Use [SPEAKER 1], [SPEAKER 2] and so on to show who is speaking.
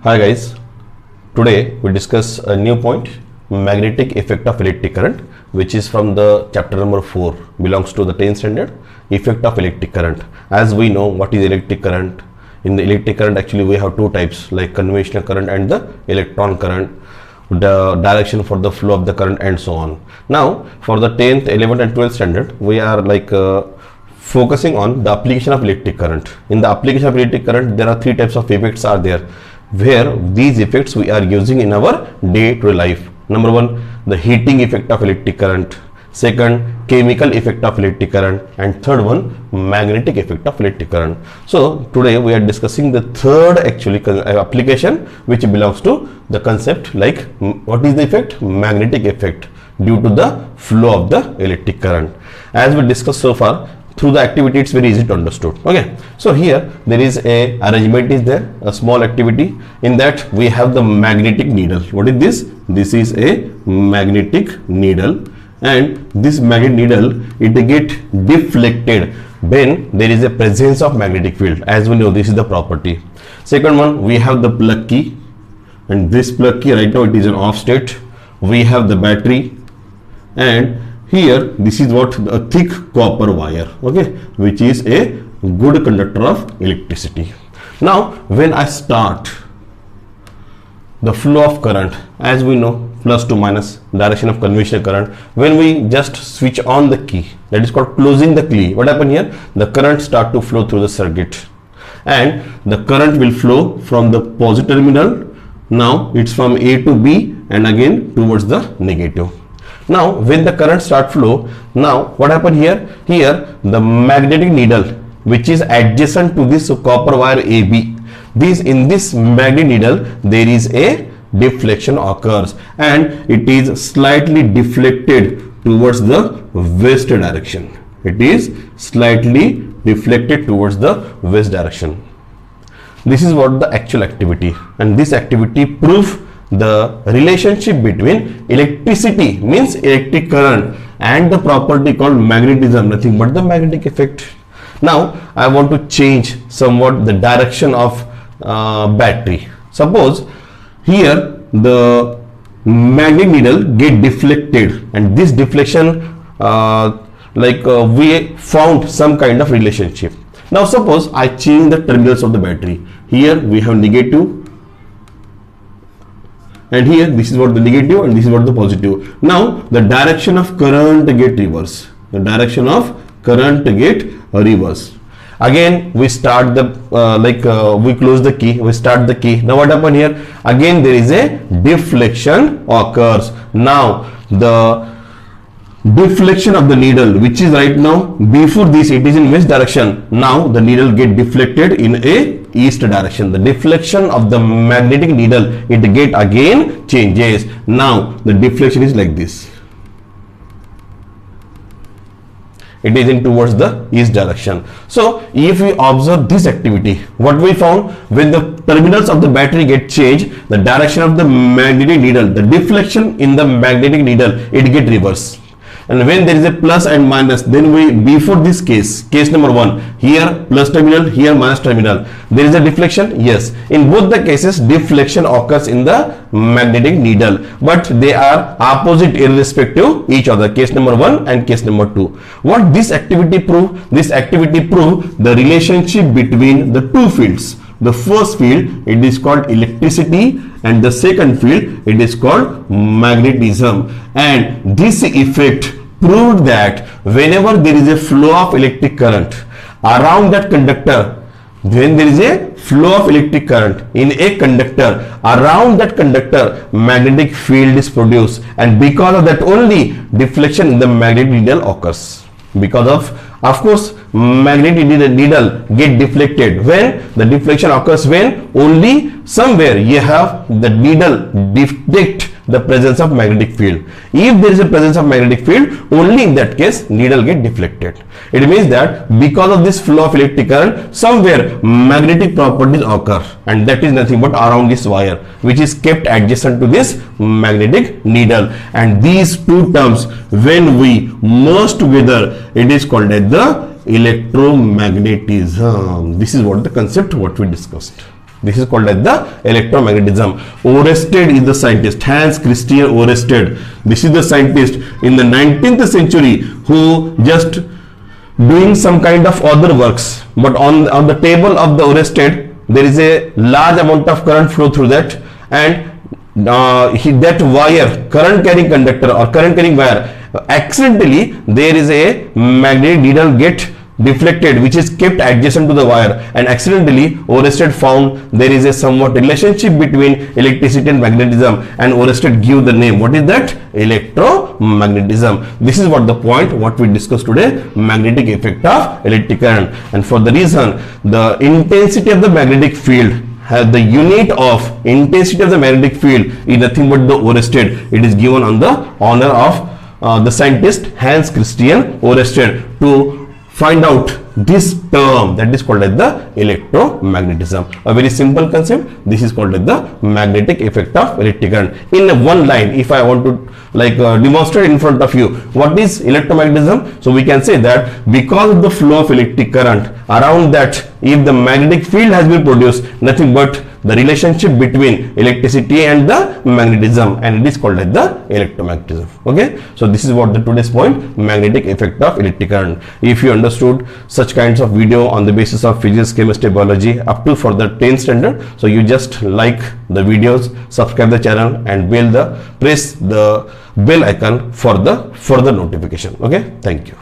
[SPEAKER 1] Hi guys, today we discuss a new point, magnetic effect of electric current, which is from the chapter number 4, belongs to the 10th standard, effect of electric current. As we know what is electric current, in the electric current actually we have two types like conventional current and the electron current, the direction for the flow of the current and so on. Now for the 10th, 11th and 12th standard we are like focusing on the application of electric current. In the application of electric current there are three types of effects are there, where these effects we are using in our day-to-day life. Number one, the heating effect of electric current. Second, chemical effect of electric current. And third one, magnetic effect of electric current. So today we are discussing the third actually application, which belongs to the concept like what is the effect? Magnetic effect due to the flow of the electric current. As we discussed so far, through the activity it's very easy to understood. Okay, so here there is a arrangement is there, a small activity. In that we have the magnetic needle. What is this? This is a magnetic needle, and this magnetic needle it get deflected when there is a presence of magnetic field. As we know, this is the property. Second one, we have the plug key, and this plug key right now it is an off state. We have the battery, and here this is what a thick copper wire, okay, which is a good conductor of electricity. Now when I start the flow of current, as we know, plus to minus direction of conventional current, when we just switch on the key, that is called closing the key, what happen here? The current start to flow through the circuit, and the current will flow from the positive terminal. Now it's from A to B and again towards the negative. Now when the current start flow, now what happened here? Here the magnetic needle which is adjacent to this copper wire AB, in this magnetic needle there is a deflection occurs, and it is slightly deflected towards the west direction. It is slightly deflected towards the west direction. This is what the actual activity, and this activity proof the relationship between electricity, means electric current, and the property called magnetism, nothing but the magnetic effect. Now I want to change somewhat the direction of battery. Suppose here the magnetic needle get deflected, and this deflection we found some kind of relationship. Now suppose I change the terminals of the battery. Here we have negative, and here this is what the negative and this is what the positive. Now the direction of current get reverse. The direction of current get reverse. Again we start the we close the key, we start the key. Now what happened here? Again there is a deflection occurs. Now the deflection of the needle, which is right now, before this it is in west direction, now the needle get deflected in a east direction. The deflection of the magnetic needle it get again changes. Now the deflection is like this, it is in towards the east direction. So if we observe this activity, what we found, when the terminals of the battery get changed, the direction of the magnetic needle, the deflection in the magnetic needle it get reverse. And when there is a plus and minus, then we, before this case number 1, here plus terminal, here minus terminal, there is a deflection. Yes, in both the cases deflection occurs in the magnetic needle, but they are opposite irrespective each other, case number 1 and case number 2. What this activity prove? This activity prove the relationship between the two fields. The first field it is called electricity, and the second field it is called magnetism. And this effect proved that whenever there is a flow of electric current around that conductor, when there is a flow of electric current in a conductor, around that conductor magnetic field is produced, and because of that only deflection in the magnetic needle occurs. Because of course magnetic needle get deflected. When the deflection occurs, when only somewhere you have the needle detect the presence of magnetic field. If there is a presence of magnetic field, only in that case needle get deflected. It means that because of this flow of electric current, somewhere magnetic properties occur, and that is nothing but around this wire which is kept adjacent to this magnetic needle. And these two terms when we merge together, it is called as the electromagnetism. This is what the concept what we discussed. This is called as the electromagnetism. Oersted is the scientist, Hans Christian Oersted. This is the scientist in the 19th century who just doing some kind of other works, but on the table of the Oersted there is a large amount of current flow through that, and that wire, current carrying conductor or current carrying wire, accidentally there is a magnetic needle get deflected which is kept adjacent to the wire, and accidentally Oersted found there is a somewhat relationship between electricity and magnetism, and Oersted give the name. What is that? Electromagnetism. This is what the point what we discussed today, magnetic effect of electric current. And for the reason the intensity of the magnetic field has the unit of intensity of the magnetic field is nothing but the Oersted. It is given on the honor of the scientist Hans Christian Oersted to find out this term that is called as the electromagnetism. A very simple concept. This is called as the magnetic effect of electric current. In one line, if I want to demonstrate in front of you what is electromagnetism, so we can say that because of the flow of electric current around that, if the magnetic field has been produced, nothing but the relationship between electricity and the magnetism, and it is called as the electromagnetism. Okay, so this is what the today's point, magnetic effect of electric current. If you understood such kinds of video on the basis of physics, chemistry, biology up to for the 10th standard, so you just like the videos, subscribe the channel, and press the bell icon for the further notification. Okay, thank you.